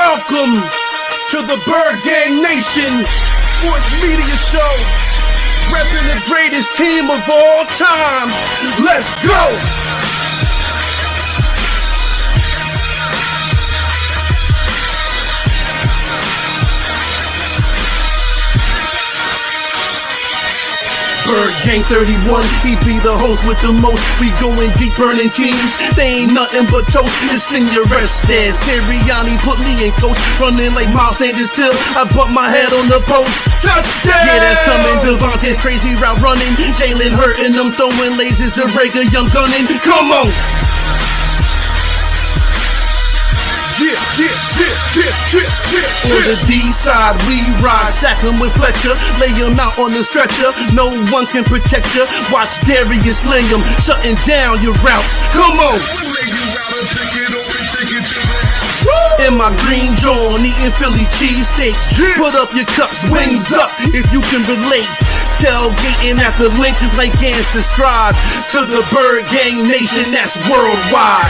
Welcome to the Bird Gang Nation Sports Media Show, repping the greatest team of all time. Let's go! Bird Gang 31, he be the host with the most. We going deep, burning teams. They ain't nothing but toast. It's in your Estes. Sirianni put me in coach, running like Miles Sanders till I butt my head on the post. Touchdown! Yeah, that's coming. Devontae's crazy route running. Jalen hurting them, throwing lasers. The Rager young gunning. Come on! On the D side, we ride, sack him with Fletcher, lay him out on the stretcher. No one can protect you. Watch Darius lay him, shutting down your routes. Come on! In my green John, eating Philly cheesesteaks. Put up your cups, wings up, if you can relate. Tailgating at the link like Gangsta Stride. To the Bird Gang Nation, that's worldwide.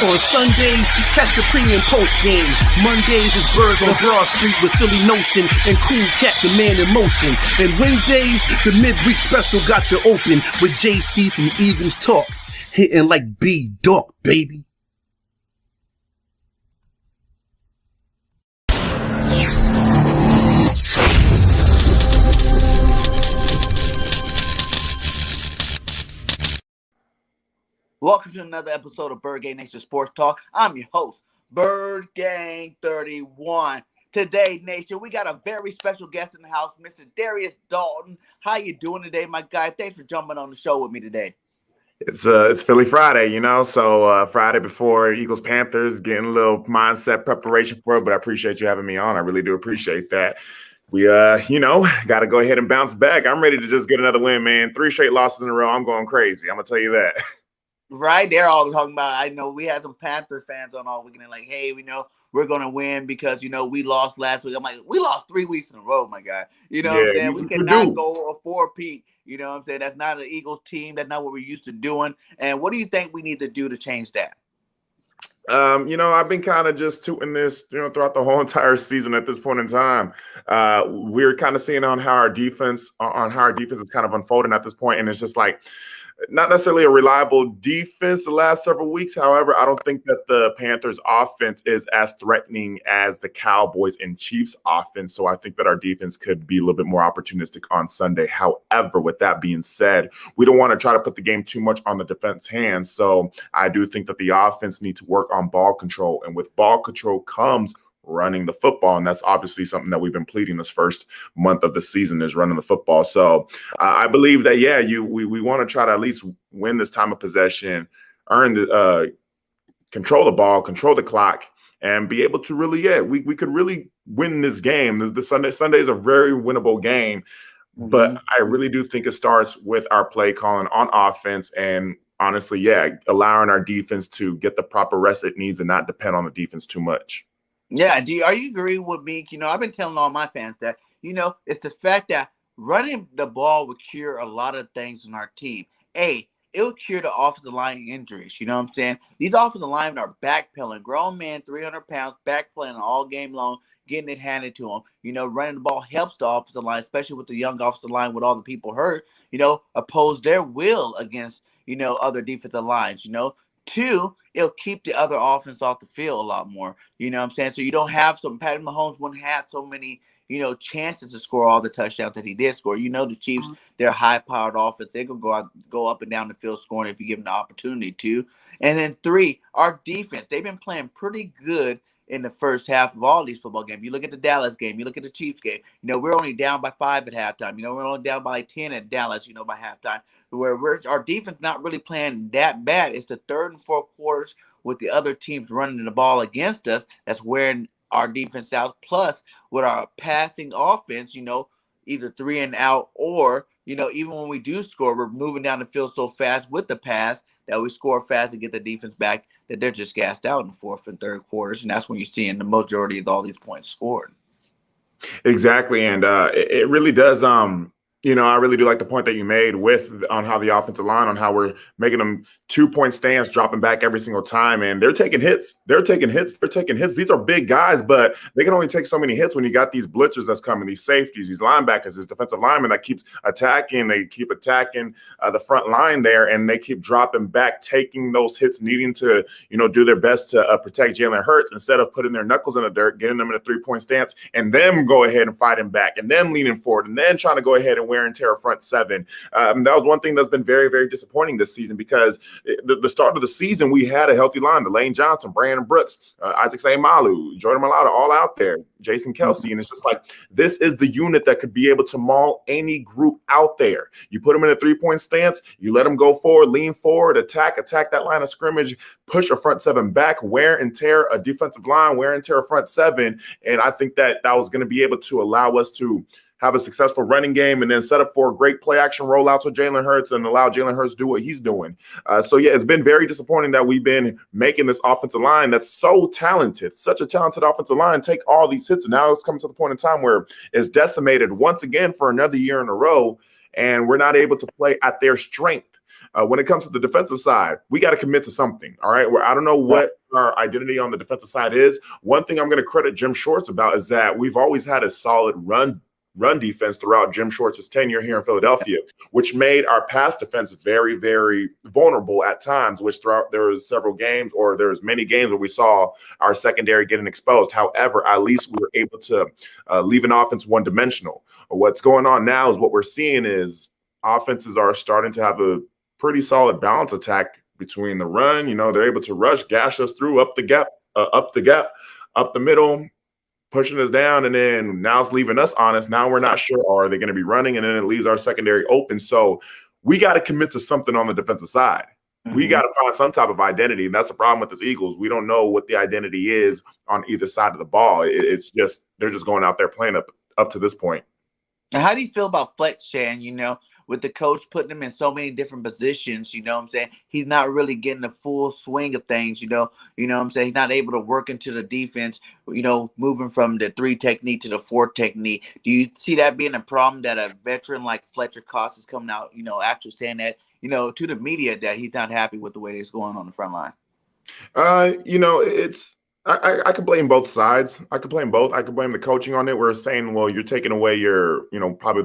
On Sundays, catch the pre and post game. Mondays is Birds on Broad Street with Philly Notion and Cool Cat, the man in motion. And Wednesdays, the midweek special got you open with JC from Eagles Talk, hitting like B-Dog, baby. Welcome to another episode of Bird Gang Nation Sports Talk. I'm your host, Bird Gang 31. Today, Nation, we got a very special guest in the house, Mr. Darius Daulton. How you doing today, my guy? Thanks for jumping on the show with me today. It's Philly Friday, so Friday before Eagles Panthers, getting a little mindset preparation for it, but I appreciate you having me on. I really do appreciate that. We, got to go ahead and bounce back. I'm ready to just get another win, man. 3 straight losses in a row. I'm going crazy. I'm going to tell you that. Right, they're all talking about. I know we had some Panthers fans on all weekend, and like, hey, we know we're gonna win because we lost last week. I'm like, we lost 3 weeks in a row, my guy. You know what I'm saying? We cannot go a 4-peat. You know what I'm saying? That's not an Eagles team. That's not what we're used to doing. And what do you think we need to do to change that? I've been kind of just tooting this, throughout the whole entire season at this point in time. We're kind of seeing on how our defense is kind of unfolding at this point, and it's just like, not necessarily a reliable defense the last several weeks. However, I don't think that the Panthers offense is as threatening as the Cowboys and Chiefs offense. So I think that our defense could be a little bit more opportunistic on Sunday. However, with that being said, we don't want to try to put the game too much on the defense hands. So I do think that the offense needs to work on ball control. And with ball control comes running the football, and that's obviously something that we've been pleading this first month of the season is running the football. So I believe that we want to try to at least win this time of possession, earn the control the ball, control the clock, and be able to really we could really win this game. The Sunday is a very winnable game, but I really do think it starts with our play calling on offense and honestly, allowing our defense to get the proper rest it needs and not depend on the defense too much. Yeah, are you agree with me? I've been telling all my fans that, it's the fact that running the ball would cure a lot of things in our team. It would cure the offensive line injuries. You know what I'm saying? These offensive linemen are backpedaling. Grown men, 300 pounds, backpedaling all game long, getting it handed to them. Running the ball helps the offensive line, especially with the young offensive line with all the people hurt, oppose their will against, other defensive lines, 2, it'll keep the other offense off the field a lot more. You know what I'm saying? So you don't have Patrick Mahomes wouldn't have so many, chances to score all the touchdowns that he did score. The Chiefs, they're high-powered offense. They can go up and down the field scoring if you give them the opportunity to. And then 3, our defense. They've been playing pretty good in the first half of all these football games. You look at the Dallas game. You look at the Chiefs game. We're only down by 5 at halftime. We're only down by 10 at Dallas, by halftime. Where our defense not really playing that bad. It's the 3rd and 4th quarters with the other teams running the ball against us that's wearing our defense out. Plus, with our passing offense, either 3 and out, or, even when we do score, we're moving down the field so fast with the pass that we score fast and get the defense back, that they're just gassed out in the fourth and third quarters. And that's when you're seeing the majority of all these points scored. Exactly. And it really does. I really do like the point that you made on how the offensive line, on how we're making them 2-point stance, dropping back every single time. And they're taking hits. These are big guys, but they can only take so many hits when you got these blitzers that's coming, these safeties, these linebackers, these defensive linemen that keeps attacking. They keep attacking the front line there, and they keep dropping back, taking those hits, needing to, do their best to protect Jalen Hurts instead of putting their knuckles in the dirt, getting them in a 3-point stance, and then go ahead and fight him back, and then leaning forward, and then trying to go ahead and wear and tear front seven. That was one thing that's been very, very disappointing this season, because the start of the season, we had a healthy line: Lane Johnson, Brandon Brooks, Isaac Sayamalu, Jordan Mailata, all out there, Jason Kelsey. And it's just like, this is the unit that could be able to maul any group out there. You put them in a 3-point stance, you let them go forward, lean forward, attack that line of scrimmage, push a front seven back, wear and tear a defensive line, wear and tear a front seven. And I think that was going to be able to allow us to have a successful running game, and then set up for great play action rollouts with Jalen Hurts and allow Jalen Hurts to do what he's doing. So yeah, it's been very disappointing that we've been making this offensive line that's so talented, such a talented offensive line, take all these hits. And now it's coming to the point in time where it's decimated once again for another year in a row, and we're not able to play at their strength. When it comes to the defensive side, we got to commit to something. All right. Where I don't know what our identity on the defensive side is. One thing I'm going to credit Jim Schwartz about is that we've always had a solid run defense throughout Jim Schwartz's tenure here in Philadelphia, which made our pass defense very, very vulnerable at times, which throughout there was many games where we saw our secondary getting exposed. However, at least we were able to leave an offense one-dimensional. What's going on now is what we're seeing is offenses are starting to have a pretty solid balance attack between the run. They're able to rush, gash us through, up the gap, up the middle, pushing us down, and then now it's leaving us honest. Now we're not sure, are they going to be running? And then it leaves our secondary open. So we got to commit to something on the defensive side. Mm-hmm. We got to find some type of identity, and that's the problem with this Eagles. We don't know what the identity is on either side of the ball. It's just they're just going out there playing up to this point. Now, how do you feel about Fletcher? With the coach putting him in so many different positions, what I'm saying? He's not really getting the full swing of things, what I'm saying? He's not able to work into the defense, moving from the 3 technique to the 4 technique. Do you see that being a problem, that a veteran like Fletcher Cox is coming out, actually saying that, to the media, that he's not happy with the way it's going on the front line? It's I could blame both sides. I could blame both. I could blame the coaching on it. We're saying, well, you're taking away your, probably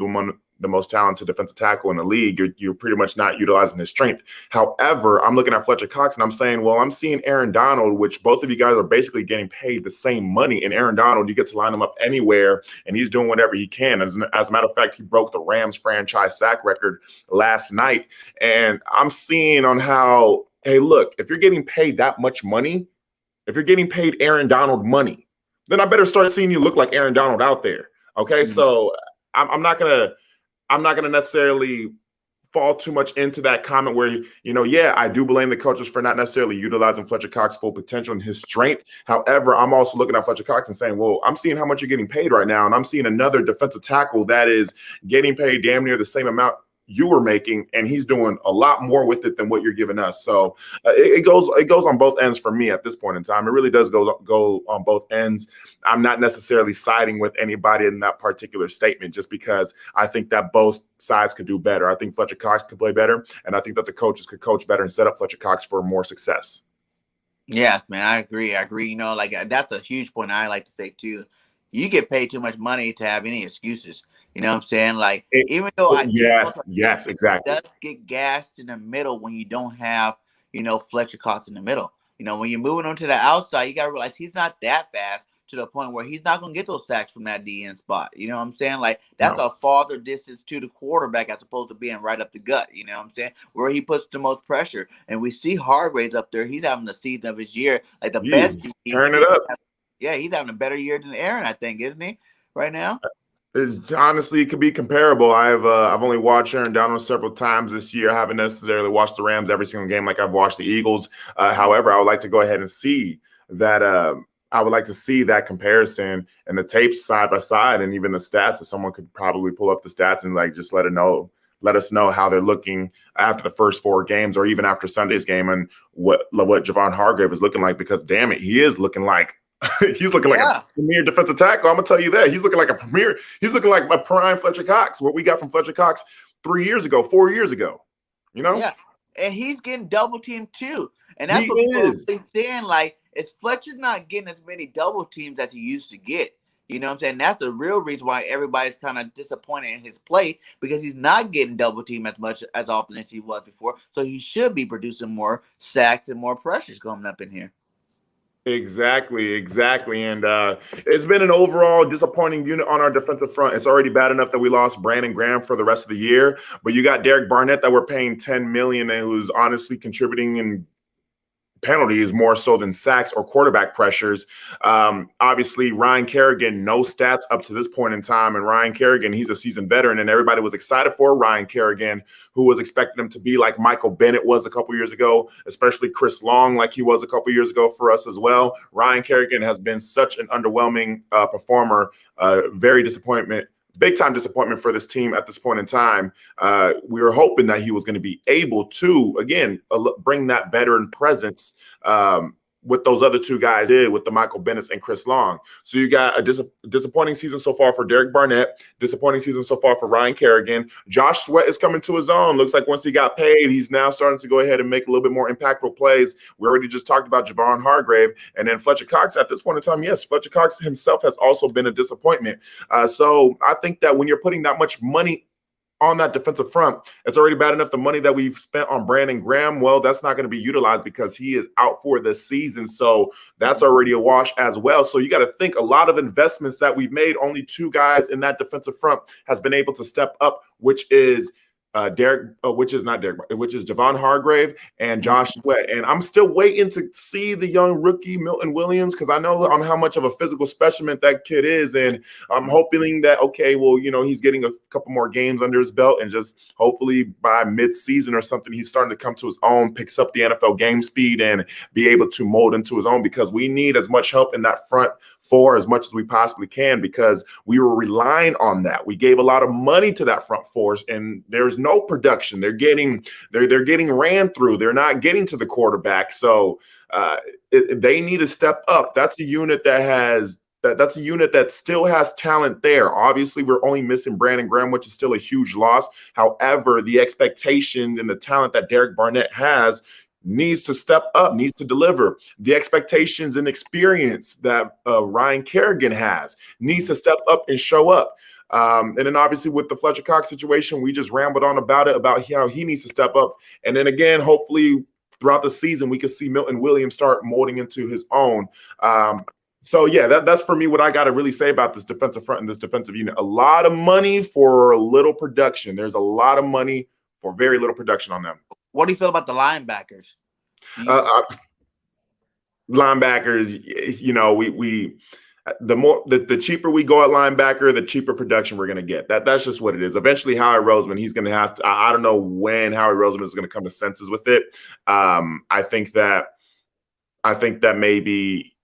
the most talented defensive tackle in the league. You're pretty much not utilizing his strength. However, I'm looking at Fletcher Cox and I'm saying, well, I'm seeing Aaron Donald, which both of you guys are basically getting paid the same money. And Aaron Donald, you get to line him up anywhere, and he's doing whatever he can. As a matter of fact, he broke the Rams franchise sack record last night. And I'm seeing on how, hey, look, if you're getting paid that much money, if you're getting paid Aaron Donald money, then I better start seeing you look like Aaron Donald out there. Okay, so I'm not gonna necessarily fall too much into that comment where, yeah, I do blame the coaches for not necessarily utilizing Fletcher Cox's full potential and his strength. However, I'm also looking at Fletcher Cox and saying, well, I'm seeing how much you're getting paid right now, and I'm seeing another defensive tackle that is getting paid damn near the same amount you were making, and he's doing a lot more with it than what you're giving us. So it goes on both ends for me at this point in time. It really does go on both ends. I'm not necessarily siding with anybody in that particular statement, just because I think that both sides could do better. I think Fletcher Cox could play better, and I think that the coaches could coach better and set up Fletcher Cox for more success. Yeah, man, I agree. That's a huge point I like to say too. You get paid too much money to have any excuses. You know what I'm saying? Even though yes, exactly. It does get gassed in the middle when you don't have, Fletcher Cox in the middle. When you're moving on to the outside, you got to realize he's not that fast to the point where he's not going to get those sacks from that DN spot. You know what I'm saying? That's a farther distance to the quarterback as opposed to being right up the gut. You know what I'm saying? Where he puts the most pressure. And we see Hargraves up there. He's having the season of his year. Best. Turn it up. Yeah, he's having a better year than Aaron, I think, isn't he, right now? Honestly, it could be comparable. I've only watched Aaron Donald several times this year. I haven't necessarily watched the Rams every single game like I've watched the Eagles. However, I would like to go ahead and see that I would like to see that comparison and the tapes side by side, and even the stats. If someone could probably pull up the stats and like just let us know how they're looking after the first 4 games, or even after Sunday's game, and what Javon Hargrave is looking like. Because damn it, he is looking like he's looking like a premier defensive tackle. I'm gonna tell you that he's looking like a premier. He's looking like a prime Fletcher Cox. What we got from Fletcher Cox 3 years ago, 4 years ago. You know? Yeah, and he's getting double teamed too, and that's what people are saying. Like, is Fletcher not getting as many double teams as he used to get? You know what I'm saying? That's the real reason why everybody's kind of disappointed in his play, because he's not getting double teamed as often as he was before. So he should be producing more sacks and more pressures coming up in here. Exactly. And it's been an overall disappointing unit on our defensive front. It's already bad enough that we lost Brandon Graham for the rest of the year, but you got Derek Barnett that we're paying $10 million, and who's honestly contributing in penalties more so than sacks or quarterback pressures. Obviously, Ryan Kerrigan, no stats up to this point in time. And Ryan Kerrigan, he's a seasoned veteran, and everybody was excited for Ryan Kerrigan, who was expecting him to be like Michael Bennett was a couple years ago, especially Chris Long like he was a couple years ago for us as well. Ryan Kerrigan has been such an underwhelming performer, very disappointment. Big-time disappointment for this team at this point in time. We were hoping that he was going to be able to, again, bring that veteran presence with those other 2 guys with the Michael Bennett and Chris Long. So you got a disappointing season so far for Derek Barnett, disappointing season so far for Ryan Kerrigan. Josh Sweat is coming to his own. Looks like once he got paid, he's now starting to go ahead and make a little bit more impactful plays. We already just talked about Javon Hargrave. And then Fletcher Cox at this point in time, yes, Fletcher Cox himself has also been a disappointment. So I think that when you're putting that much money on that defensive front, it's already bad enough the money that we've spent on Brandon Graham. Well, that's not going to be utilized because he is out for the season. So that's already a wash as well. So you got to think a lot of investments that we've made, only 2 guys in that defensive front has been able to step up, which is which is Javon Hargrave and Josh Sweat. And I'm still waiting to see the young rookie Milton Williams, because I know on how much of a physical specimen that kid is. And I'm hoping that, okay, well, he's getting a couple more games under his belt, and just hopefully by mid-season or something, he's starting to come to his own, picks up the NFL game speed, and be able to mold into his own, because we need as much help in that front 4 as much as we possibly can, because we were relying on that. We gave a lot of money to that front 4, and there's no production. They're getting ran through. They're not getting to the quarterback. So they need to step up. That's a unit that's a unit that still has talent there. Obviously, we're only missing Brandon Graham, which is still a huge loss. However, the expectation and the talent that Derek Barnett has needs to step up, needs to deliver. The expectations and experience that Ryan Kerrigan has needs to step up and show up. And then obviously with the Fletcher Cox situation, we just rambled on about how he needs to step up. And then again, hopefully throughout the season, we can see Milton Williams start molding into his own. So yeah, that's for me what I got to really say about this defensive front and this defensive unit. A lot of money for little production. There's a lot of money for very little production on them. What do you feel about the linebackers? Linebackers, the cheaper we go at linebacker, the cheaper production we're going to get. That's just what it is. Eventually, Howie Roseman, he's going to have to. I don't know when Howie Roseman is going to come to senses with it. I think that maybe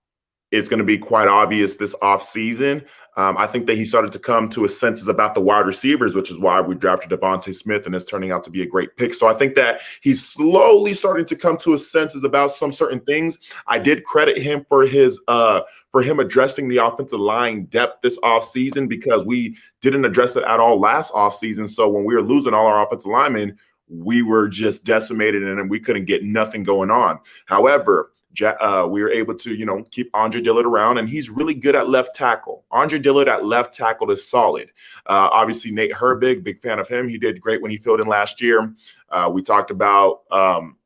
it's going to be quite obvious this offseason. I think that he started to come to his senses about the wide receivers, which is why we drafted Devontae Smith, and it's turning out to be a great pick. So I think that he's slowly starting to come to his senses about some certain things. I did credit him for him addressing the offensive line depth this offseason, because we didn't address it at all last offseason. So when we were losing all our offensive linemen, we were just decimated, and we couldn't get nothing going on. However, we were able to, keep Andre Dillard around, and he's really good at left tackle. Andre Dillard at left tackle is solid. Obviously, Nate Herbig, big fan of him. He did great when he filled in last year. We talked about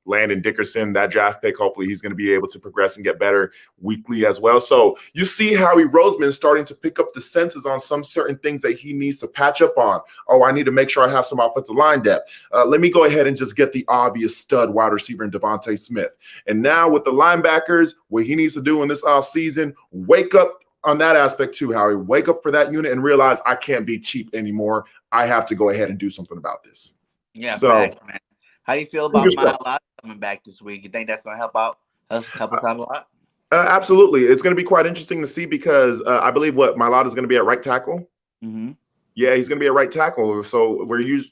Landon Dickerson, that draft pick. Hopefully he's going to be able to progress and get better weekly as well. So you see Howie Roseman starting to pick up the senses on some certain things that he needs to patch up on. Oh, I need to make sure I have some offensive line depth. Let me go ahead and just get the obvious stud wide receiver in Devontae Smith. And now with the linebackers, what he needs to do in this offseason, wake up on that aspect too, Howie. Wake up for that unit and realize I can't be cheap anymore. I have to go ahead and do something about this. Yeah, so, back, man. How do you feel about Myles coming back this week? You think that's going to help us out a lot? Absolutely. It's going to be quite interesting to see because I believe Mailata is going to be at right tackle. Mm-hmm. Yeah, he's going to be a right tackle. So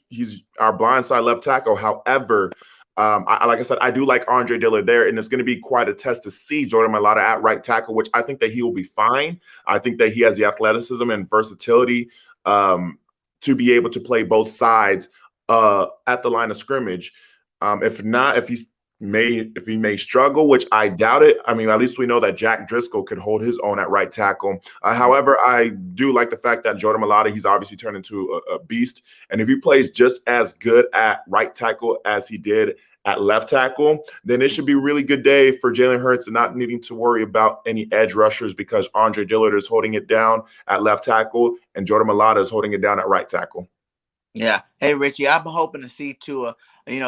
he's our blindside left tackle. However, like I said, I do like Andre Dillard there, and it's going to be quite a test to see Jordan Mailata at right tackle, which I think that he will be fine. I think that he has the athleticism and versatility to be able to play both sides at the line of scrimmage. If he may struggle, which I doubt it. I mean, at least we know that Jack Driscoll could hold his own at right tackle. However, I do like the fact that Jordan Mailata, he's obviously turned into a beast. And if he plays just as good at right tackle as he did at left tackle, then it should be a really good day for Jalen Hurts and not needing to worry about any edge rushers because Andre Dillard is holding it down at left tackle and Jordan Mailata is holding it down at right tackle. Yeah. Hey, Richie, I'm hoping to see Tua,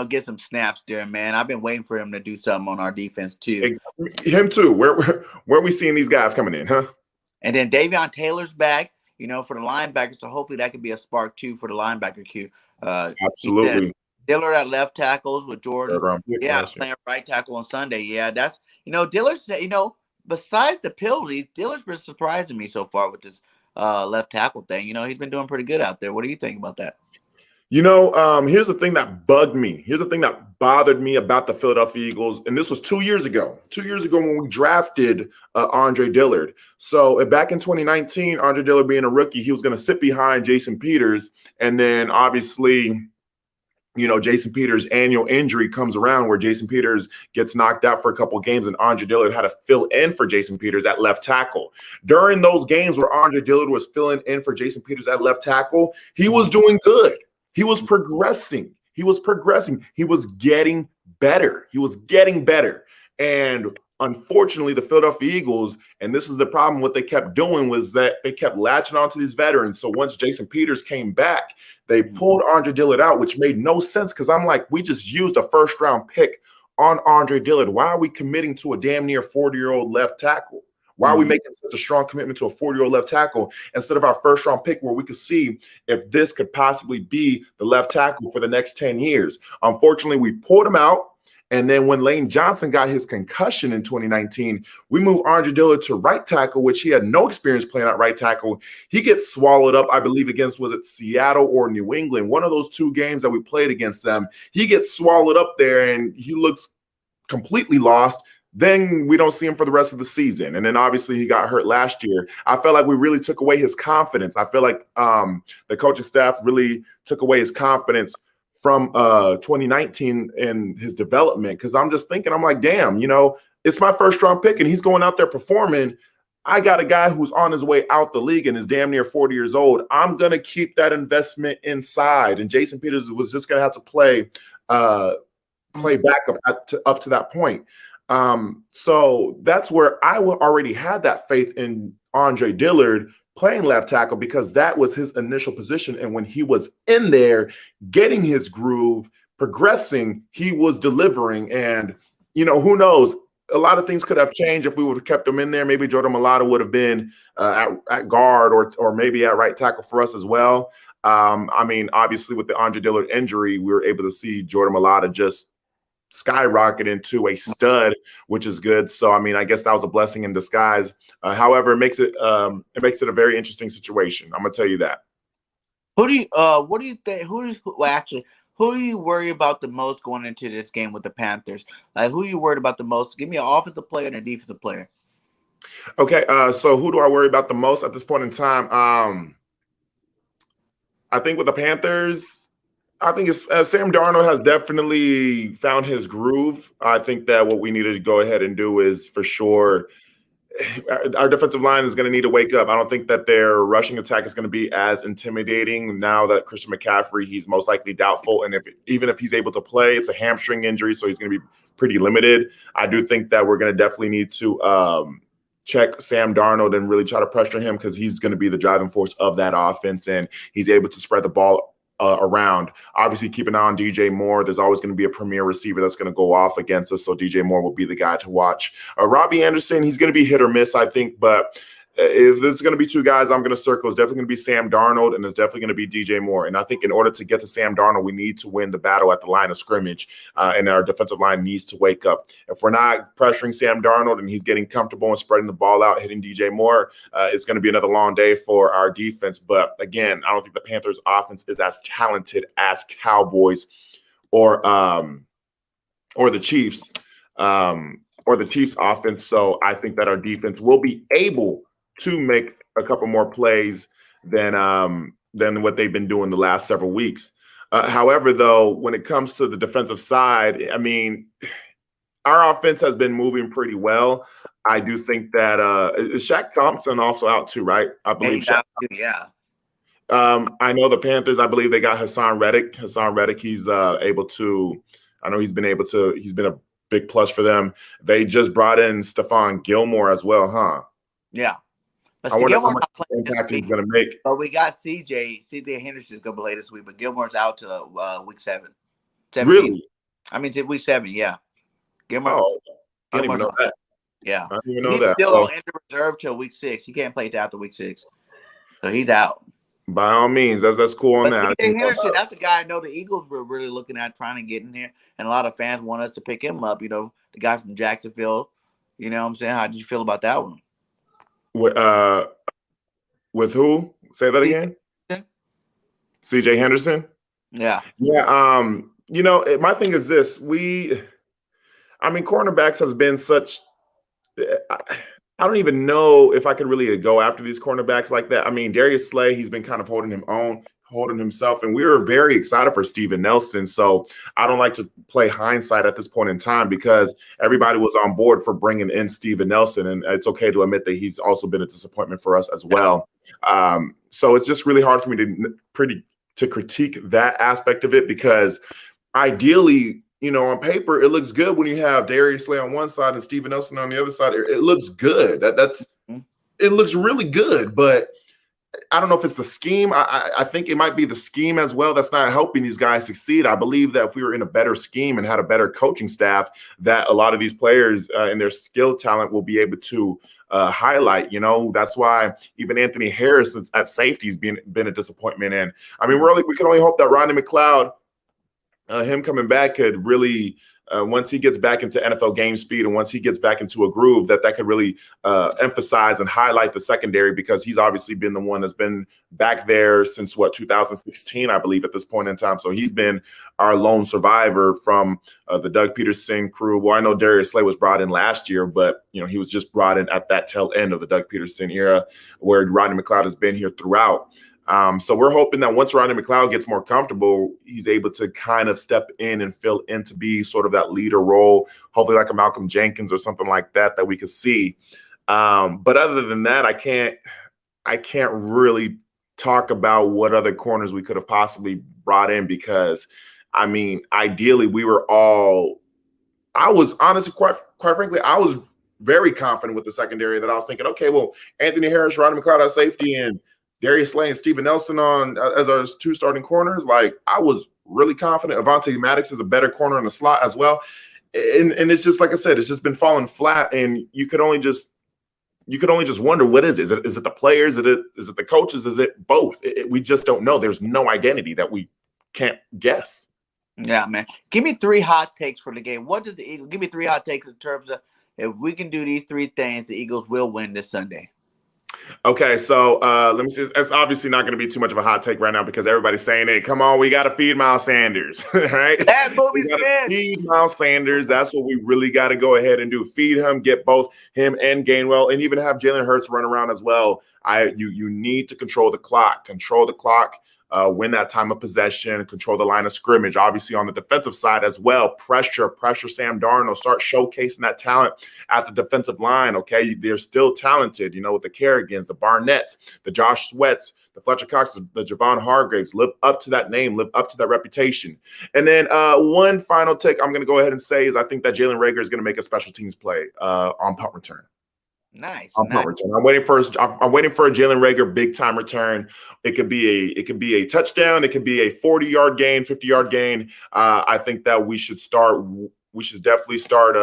get some snaps there, man. I've been waiting for him to do something on our defense too. Him too. Where are we seeing these guys coming in, huh? And then Davion Taylor's back, for the linebacker. So hopefully that could be a spark too for the linebacker queue. Absolutely. Dillard at left tackles with Jordan. Yeah, playing right tackle on Sunday. Yeah, that's Dillard's. Besides the penalties, Dillard's been surprising me so far with this left tackle thing. He's been doing pretty good out there. What do you think about that? Here's the thing that bugged me. Here's the thing that bothered me about the Philadelphia Eagles. And this was 2 years ago. 2 years ago when we drafted Andre Dillard. So back in 2019, Andre Dillard being a rookie, he was going to sit behind Jason Peters. And then obviously, Jason Peters' annual injury comes around where Jason Peters gets knocked out for a couple of games and Andre Dillard had to fill in for Jason Peters at left tackle. During those games where Andre Dillard was filling in for Jason Peters at left tackle, he was doing good. He was progressing. He was getting better. And unfortunately, the Philadelphia Eagles, and this is the problem, what they kept doing was that they kept latching onto these veterans. So once Jason Peters came back, they pulled Andre Dillard out, which made no sense because I'm like, we just used a first-round pick on Andre Dillard. Why are we committing to a damn near 40-year-old left tackle? Why are we making such a strong commitment to a 40-year-old left tackle instead of our first-round pick where we could see if this could possibly be the left tackle for the next 10 years? Unfortunately, we pulled him out. And then when Lane Johnson got his concussion in 2019, we moved Andre Dillard to right tackle, which he had no experience playing at right tackle. He gets swallowed up, I believe, against, was it Seattle or New England? One of those two games that we played against them. He gets swallowed up there, and he looks completely lost. Then we don't see him for the rest of the season. And then obviously he got hurt last year. I felt like we really took away his confidence. I feel like the coaching staff really took away his confidence from 2019 in his development. Because I'm just thinking, I'm like, damn, it's my first round pick and he's going out there performing. I got a guy who's on his way out the league and is damn near 40 years old. I'm going to keep that investment inside. And Jason Peters was just going to have to play backup up to that point. So that's where I already had that faith in Andre Dillard playing left tackle because that was his initial position. And when he was in there getting his groove, progressing, he was delivering. And, who knows? A lot of things could have changed if we would have kept him in there. Maybe Jordan Mailata would have been at guard or maybe at right tackle for us as well. Obviously with the Andre Dillard injury, we were able to see Jordan Mailata just skyrocket into a stud, which is good. So, I guess that was a blessing in disguise. However, it makes it a very interesting situation. I'm gonna tell you that. What do you think? Who do you worry about the most going into this game with the Panthers? Like, who are you worried about the most? Give me an offensive player and a defensive player. Okay, so who do I worry about the most at this point in time? I think with the Panthers, I think it's Sam Darnold has definitely found his groove. I think that what we needed to go ahead and do is for sure our defensive line is going to need to wake up. I don't think that their rushing attack is going to be as intimidating now that Christian McCaffrey, he's most likely doubtful. And even if he's able to play, it's a hamstring injury, so he's going to be pretty limited. I do think that we're going to definitely need to check Sam Darnold and really try to pressure him because he's going to be the driving force of that offense, and he's able to spread the ball around. Obviously, keep an eye on DJ Moore. There's always going to be a premier receiver that's going to go off against us, so DJ Moore will be the guy to watch. Robbie Anderson, he's going to be hit or miss, I think, but if there's going to be two guys I'm going to circle, it's definitely going to be Sam Darnold and it's definitely going to be DJ Moore. And I think in order to get to Sam Darnold, we need to win the battle at the line of scrimmage, and our defensive line needs to wake up. If we're not pressuring Sam Darnold and he's getting comfortable and spreading the ball out, hitting DJ Moore, it's going to be another long day for our defense. But again, I don't think the Panthers offense is as talented as Cowboys or the Chiefs. Or the Chiefs offense. So I think that our defense will be able to make a couple more plays than what they've been doing the last several weeks. However, though, when it comes to the defensive side, I mean, our offense has been moving pretty well. I do think that is Shaq Thompson also out too, right? I believe. Out too, yeah. I know the Panthers, I believe they got Hassan Reddick. Hassan Reddick, he's able to, I know he's been a big plus for them. They just brought in Stephon Gilmore as well, huh? Yeah. But I wonder how Gilmore's much not playing impact this he's week. going to make. But we got CJ Henderson's going to play this week, but Gilmore's out to week 7. 17. Really? I mean, to week 7, yeah. Gilmore. Oh, I didn't even know that. Yeah. I didn't even know he's that. still in reserve till week 6. He can't play it after week 6. So he's out. By all means, that's cool on But that. CJ Henderson, that's the guy I know the Eagles were really looking at trying to get in there. And a lot of fans want us to pick him up, the guy from Jacksonville. You know what I'm saying? How did you feel about that one? With who? Say that again. CJ Henderson? Yeah. Yeah. My thing is this. Cornerbacks has been such I don't even know if I could really go after these cornerbacks like that. I mean, Darius Slay, he's been kind of holding himself, and we were very excited for Steven Nelson. So I don't like to play hindsight at this point in time because everybody was on board for bringing in Steven Nelson, and it's okay to admit that he's also been a disappointment for us as well. So it's just really hard for me to critique that aspect of it because ideally, on paper, it looks good when you have Darius Slay on one side and Steven Nelson on the other side. It looks good. It looks really good, but I don't know if it's the scheme. I think it might be the scheme as well that's not helping these guys succeed. I believe that if we were in a better scheme and had a better coaching staff, that a lot of these players and their skill talent will be able to highlight. That's why even Anthony Harris at safety has been a disappointment. And I mean, we can only hope that Rodney McLeod, him coming back could really, once he gets back into NFL game speed and once he gets back into a groove, that could really emphasize and highlight the secondary because he's obviously been the one that's been back there since 2016, I believe, at this point in time. So he's been our lone survivor from the Doug Peterson crew. Well, I know Darius Slay was brought in last year, but he was just brought in at that tail end of the Doug Peterson era, where Rodney McLeod has been here throughout. So we're hoping that once Rodney McLeod gets more comfortable, he's able to kind of step in and fill in to be sort of that leader role, hopefully like a Malcolm Jenkins or something like that we could see. But other than that, I can't really talk about what other corners we could have possibly brought in because, I mean, ideally I was honestly, quite frankly, I was very confident with the secondary that I was thinking, okay, well, Anthony Harris, Rodney McLeod at safety, and Darius Slay and Steven Nelson on as our 2 starting corners. Like, I was really confident. Avonte Maddox is a better corner in the slot as well. And it's just, like I said, it's just been falling flat. And you could only just wonder, what is it? Is it the players? Is it the coaches? Is it both? We just don't know. There's no identity that we can't guess. Yeah, man. Give me 3 hot takes for the game. What does the Eagles? Give me 3 hot takes in terms of if we can do these 3 things, the Eagles will win this Sunday. Okay, so let me see. It's obviously not going to be too much of a hot take right now because everybody's saying, hey, come on, we got to feed Miles Sanders, right? That movie's feed Miles Sanders. That's what we really got to go ahead and do. Feed him, get both him and Gainwell, and even have Jalen Hurts run around as well. You need to control the clock. Win that time of possession, control the line of scrimmage. Obviously, on the defensive side as well, pressure Sam Darnold. Start showcasing that talent at the defensive line. Okay, they're still talented. With the Kerrigans, the Barnetts, the Josh Sweats, the Fletcher Cox, the Javon Hargraves. Live up to that name. Live up to that reputation. And then one final take I'm going to go ahead and say is I think that Jalen Reagor is going to make a special teams play on punt return. Nice. I'm waiting for a Jalen Reagor big time return. It could be a touchdown. It could be a 40-yard gain, 50-yard gain. I think that we should definitely start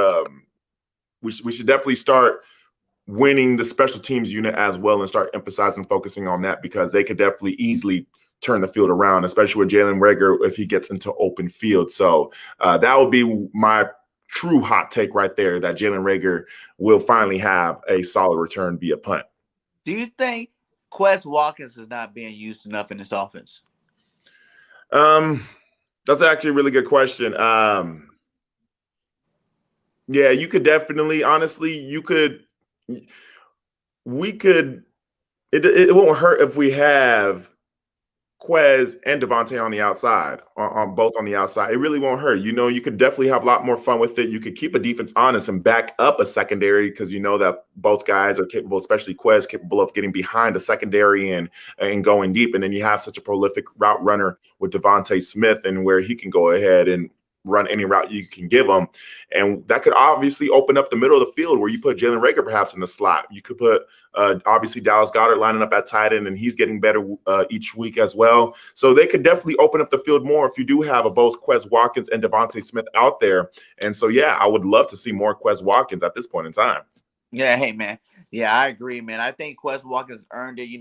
winning the special teams unit as well and start emphasizing, focusing on that, because they could definitely easily turn the field around, especially with Jalen Reagor if he gets into open field. So that would be my true hot take right there, that Jalen Reagor will finally have a solid return via punt. Do you think Quez Watkins is not being used enough in this offense? That's actually a really good question. Yeah, you could definitely, honestly, it won't hurt if we have Quez and Devontae on the outside, on both on the outside. It really won't hurt. You could definitely have a lot more fun with it. You could keep a defense honest and back up a secondary, because you know that both guys are capable, especially Quez, capable of getting behind the secondary and going deep. And then you have such a prolific route runner with Devontae Smith, and where he can go ahead and run any route you can give him. And that could obviously open up the middle of the field where you put Jalen Reagor perhaps in the slot. You could put obviously Dallas Goedert lining up at tight end, and he's getting better each week as well. So they could definitely open up the field more if you do have both Quez Watkins and Devontae Smith out there. And so, yeah, I would love to see more Quez Watkins at this point in time. Yeah, hey, man. Yeah, I agree, man. I think Quez Watkins earned it. He's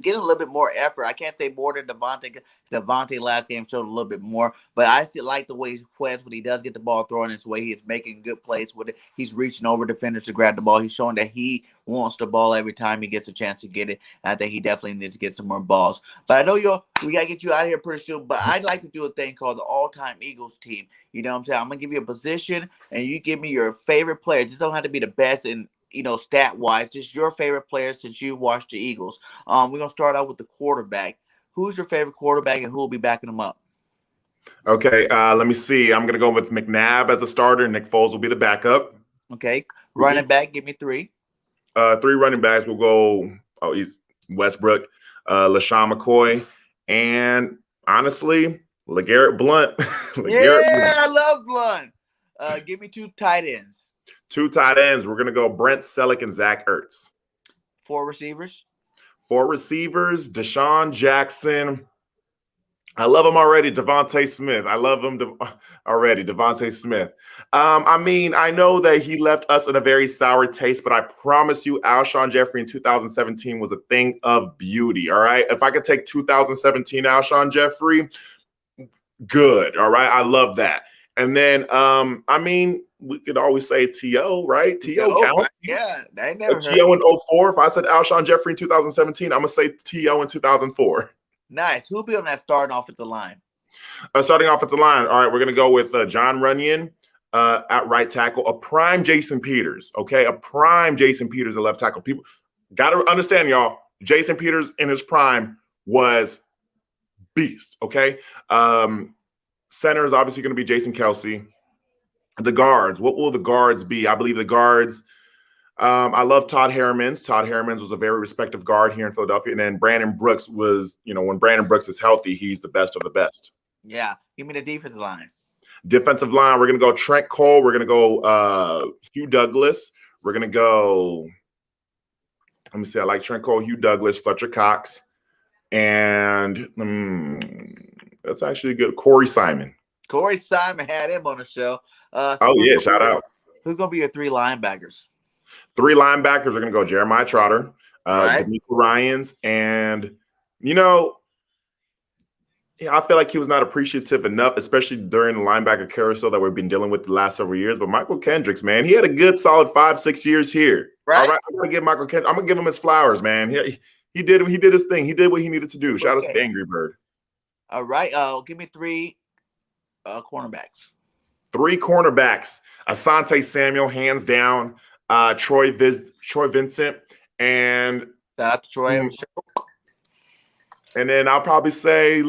getting a little bit more effort. I can't say more than Devontae. Devontae last game showed a little bit more, but I still like the way Quez, when he does get the ball thrown his way, he's making good plays with it. He's reaching over defenders to grab the ball. He's showing that he wants the ball every time he gets a chance to get it. And I think he definitely needs to get some more balls. But I know we got to get you out of here pretty soon, but I'd like to do a thing called the all-time Eagles team. You know what I'm saying? I'm going to give you a position, and you give me your favorite player. It just don't have to be the best in stat-wise, just your favorite player since you watched the Eagles. We're going to start out with the quarterback. Who's your favorite quarterback, and who will be backing them up? Okay, let me see. I'm going to go with McNabb as a starter. Nick Foles will be the backup. Okay. Running back, give me three. Three running backs will go, he's Westbrook, LaShawn McCoy, and honestly, LeGarrette Blount. I love Blount. Give me two tight ends. Two tight ends. We're going to go Brent Selleck and Zach Ertz. Four receivers. Deshaun Jackson. I love him already. Devontae Smith. I love him already. Devontae Smith. I know that he left us in a very sour taste, but I promise you, Alshon Jeffrey in 2017 was a thing of beauty. All right. If I could take 2017 Alshon Jeffrey, good. All right. I love that. And then, we could always say T.O., right? T.O. counts. Yeah, they never T.O. in 04. If I said Alshon Jeffrey in 2017, I'm going to say T.O. in 2004. Nice. Who'll be on that starting offensive line? Starting offensive line. All right, we're going to go with John Runyon at right tackle, a prime Jason Peters, okay? A prime Jason Peters at left tackle. People got to understand, y'all, Jason Peters in his prime was beast, okay? Center is obviously going to be Jason Kelsey. The guards, what will the guards be? I believe the guards, I love Todd Hermans. Todd Hermans was a very respected guard here in Philadelphia. And then Brandon Brooks was, when Brandon Brooks is healthy, he's the best of the best. Yeah. Give me the defensive line. Defensive line, we're going to go Trent Cole. We're going to go Hugh Douglas. We're going to go, let me see, I like Trent Cole, Hugh Douglas, Fletcher Cox. And that's actually good. Corey Simon. Corey Simon had him on the show. Shout out. Who's going to be your three linebackers? Three linebackers are going to go Jeremiah Trotter, D'Amico Ryans, and, I feel like he was not appreciative enough, especially during the linebacker carousel that we've been dealing with the last several years. But Michael Kendricks, man, he had a good solid 5-6 years here. Right. All right, I'm going to give Michael Kendricks, I'm going to give him his flowers, man. He did his thing. He did what he needed to do. Shout out to the Angry Bird. All right. Give me three cornerbacks. Three cornerbacks. Asante Samuel, hands down. Troy Vincent, and Shout out to Troy. And then I'll probably say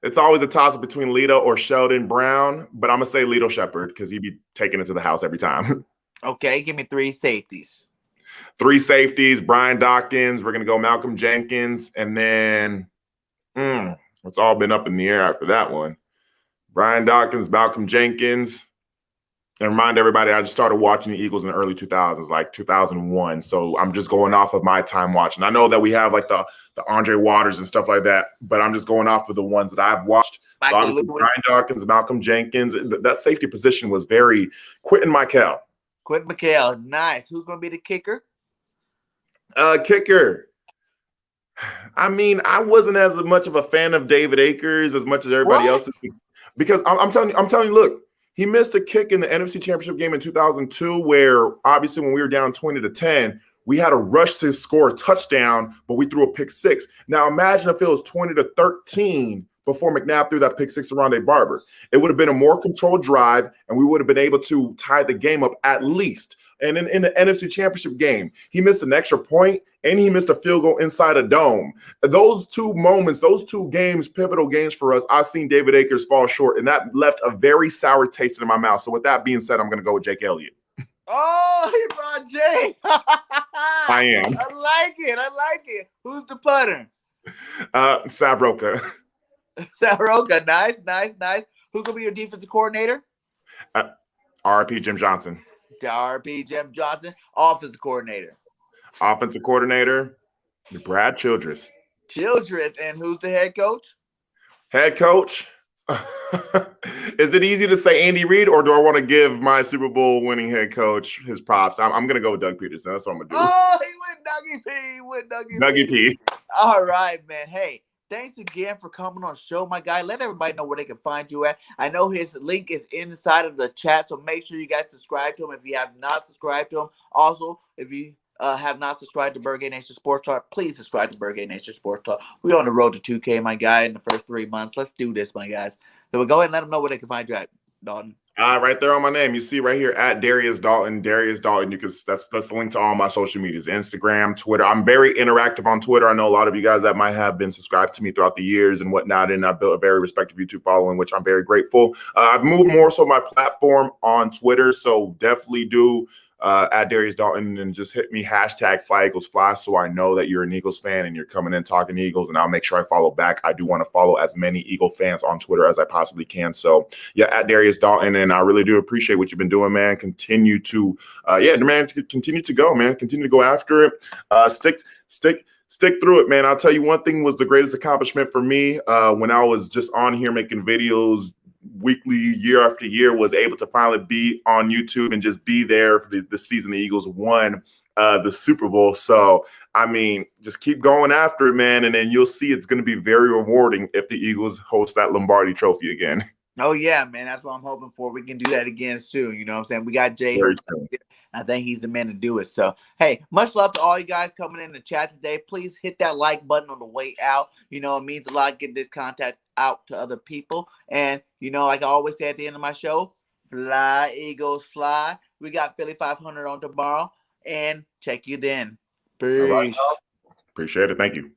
it's always a toss-up between Lito or Sheldon Brown, but I'm going to say Lito Shepherd because he'd be taking it to the house every time. Okay, give me three safeties. Three safeties, Brian Dawkins. We're going to go Malcolm Jenkins, and then it's all been up in the air after that one. Brian Dawkins, Malcolm Jenkins. And remind everybody, I just started watching the Eagles in the early 2000s, like 2001. So I'm just going off of my time watching. I know that we have like the Andre Waters and stuff like that, but I'm just going off of the ones that I've watched. So obviously, Brian Dawkins, Malcolm Jenkins. That safety position was very Quentin Michael. Quentin McHale, nice. Who's going to be the kicker? Kicker. I mean, I wasn't as much of a fan of David Akers as much as everybody else is, because I'm telling you, look, he missed a kick in the NFC Championship game in 2002, where obviously when we were down 20-10, we had a rush to score a touchdown, but we threw a pick six. Now imagine if it was 20-13 before McNabb threw that pick six to Rondé Barber. It would have been a more controlled drive, and we would have been able to tie the game up at least. And in the NFC Championship game, he missed an extra point, and he missed a field goal inside a dome. Those two moments, those two games, pivotal games for us, I've seen David Akers fall short, and that left a very sour taste in my mouth. So with that being said, I'm going to go with Jake Elliott. Oh, he brought Jake. I am. I like it. Who's the punter? Savroka. Saroka. Nice. Who's going to be your defensive coordinator? RP Jim Johnson. RP Jim Johnson. Offensive coordinator. Offensive coordinator, Brad Childress. And who's the head coach? Head coach. Is it easy to say Andy Reid, or do I want to give my Super Bowl winning head coach his props? I'm going to go with Doug Peterson. That's what I'm going to do. Oh, he went Dougie P. All right, man. Hey, thanks again for coming on the show, my guy. Let everybody know where they can find you at. I know his link is inside of the chat, so make sure you guys subscribe to him if you have not subscribed to him. Also, if you have not subscribed to BIRDGANG Nation Sports Talk, please subscribe to BIRDGANG Nation Sports Talk. We're on the road to 2K, my guy, in the first 3 months. Let's do this, my guys. So we'll go ahead and let them know where they can find you at, Daulton. Right there on my name. You see right here at Darius Daulton. Darius Daulton. You can that's the link to all my social medias, Instagram, Twitter. I'm very interactive on Twitter. I know a lot of you guys that might have been subscribed to me throughout the years and whatnot, and I've built a very respective YouTube following, which I'm very grateful. I've moved more so my platform on Twitter, so definitely do at Darius Daulton and just hit me #FlyEaglesFly so I know that you're an Eagles fan and you're coming in talking Eagles, and I'll make sure I follow back. I do want to follow as many Eagle fans on Twitter as I possibly can. So yeah, at Darius Daulton, and I really do appreciate what you've been doing, man. Continue to continue to go, man. Continue to go after it. Stick through it, man. I'll tell you, one thing was the greatest accomplishment for me when I was just on here making videos weekly, year after year, was able to finally be on YouTube and just be there for the season the Eagles won the Super Bowl. So, I mean, just keep going after it, man, and then you'll see it's going to be very rewarding if the Eagles host that Lombardi Trophy again. Oh, yeah, man. That's what I'm hoping for. We can do that again soon. You know what I'm saying? We got Jay. I think he's the man to do it. So, hey, much love to all you guys coming in the chat today. Please hit that like button on the way out. You know, it means a lot getting this content out to other people. And, you know, like I always say at the end of my show, fly, Eagles, fly. We got Philly 500 on tomorrow. And check you then. Peace. All right. Appreciate it. Thank you.